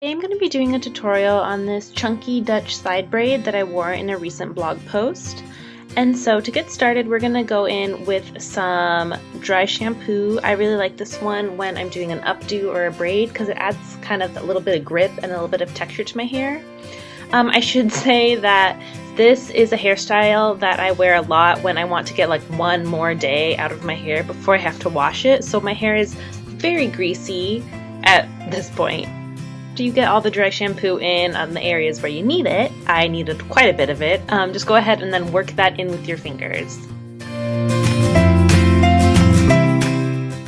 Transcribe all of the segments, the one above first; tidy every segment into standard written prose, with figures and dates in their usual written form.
Today I'm going to be doing a tutorial on this chunky Dutch side braid that I wore in a recent blog post. And so to get started, we're going to go in with some dry shampoo. I really like this one when I'm doing an updo or a braid because it adds kind of a little bit of grip and a little bit of texture to my hair. I should say that this is a hairstyle that I wear a lot when I want to get like one more day out of my hair before I have to wash it. So my hair is very greasy at this point. After you get all the dry shampoo in on the areas where you need it, I needed quite a bit of it, just go ahead and then work that in with your fingers.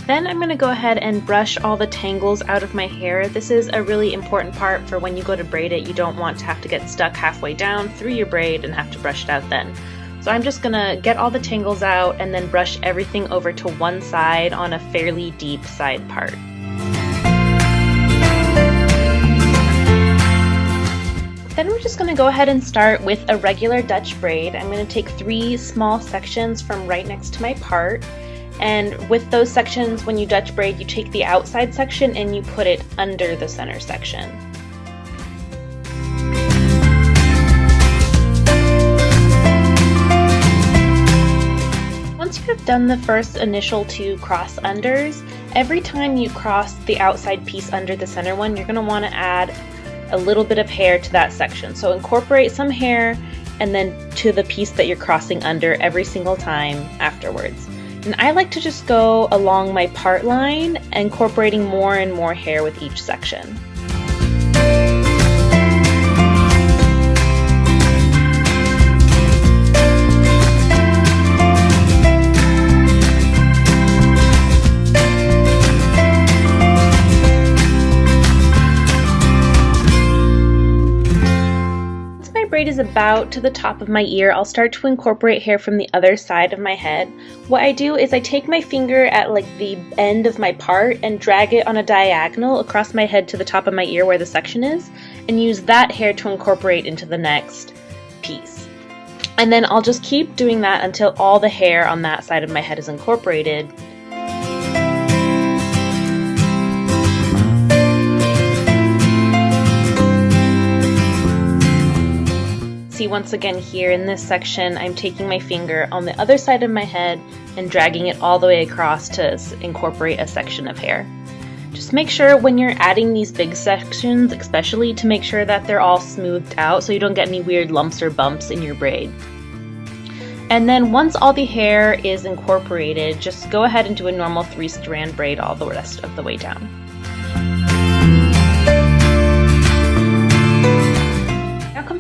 Then I'm going to go ahead and brush all the tangles out of my hair. This is a really important part for when you go to braid it. You don't want to have to get stuck halfway down through your braid and have to brush it out then. So I'm just going to get all the tangles out and then brush everything over to one side on a fairly deep side part. Then we're just going to go ahead and start with a regular Dutch braid. I'm going to take 3 small sections from right next to my part, and with those sections, when you Dutch braid, you take the outside section and you put it under the center section. Once you have done the first initial 2 cross unders, every time you cross the outside piece under the center one, you're going to want to add a little bit of hair to that section. So incorporate some hair and then to the piece that you're crossing under every single time afterwards. And I like to just go along my part line, incorporating more and more hair with each section. Braid is about to the top of my ear, I'll start to incorporate hair from the other side of my head. What I do is I take my finger at like the end of my part and drag it on a diagonal across my head to the top of my ear where the section is, and use that hair to incorporate into the next piece. And then I'll just keep doing that until all the hair on that side of my head is incorporated. Once again here in this section, I'm taking my finger on the other side of my head and dragging it all the way across to incorporate a section of hair. Just make sure when you're adding these big sections, especially, to make sure that they're all smoothed out so you don't get any weird lumps or bumps in your braid. And then once all the hair is incorporated, just go ahead and do a normal 3-strand braid all the rest of the way down.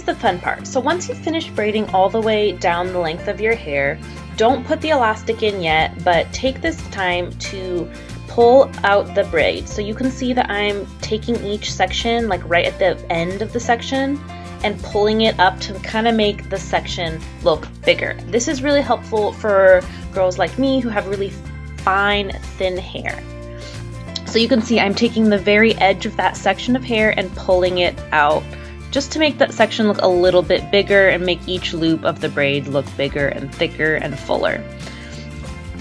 The fun part. So once you've finished braiding all the way down the length of your hair, don't put the elastic in yet, but take this time to pull out the braid. So you can see that I'm taking each section like right at the end of the section and pulling it up to kind of make the section look bigger. This is really helpful for girls like me who have really fine, thin hair. So you can see I'm taking the very edge of that section of hair and pulling it out, just to make that section look a little bit bigger and make each loop of the braid look bigger and thicker and fuller.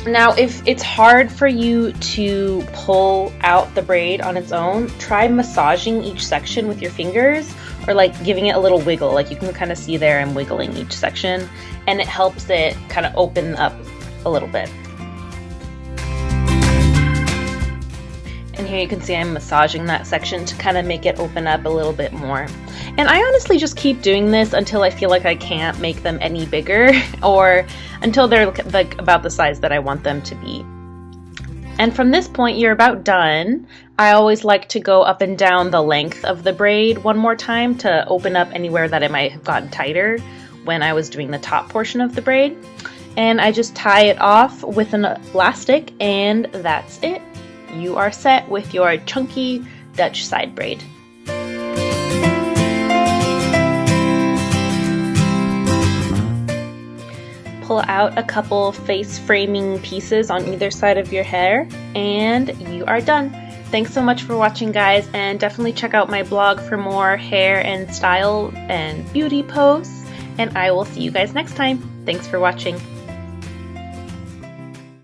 Now, if it's hard for you to pull out the braid on its own, try massaging each section with your fingers, or like giving it a little wiggle. Like you can kind of see there I'm wiggling each section, and it helps it kind of open up a little bit. And here you can see I'm massaging that section to kind of make it open up a little bit more. And I honestly just keep doing this until I feel like I can't make them any bigger, or until they're like about the size that I want them to be. And from this point, you're about done. I always like to go up and down the length of the braid one more time to open up anywhere that it might have gotten tighter when I was doing the top portion of the braid. And I just tie it off with an elastic, and that's it. You are set with your chunky Dutch side braid. Pull out a couple face framing pieces on either side of your hair, and you are done. Thanks so much for watching, guys, and definitely check out my blog for more hair and style and beauty posts, and I will see you guys next time. Thanks for watching.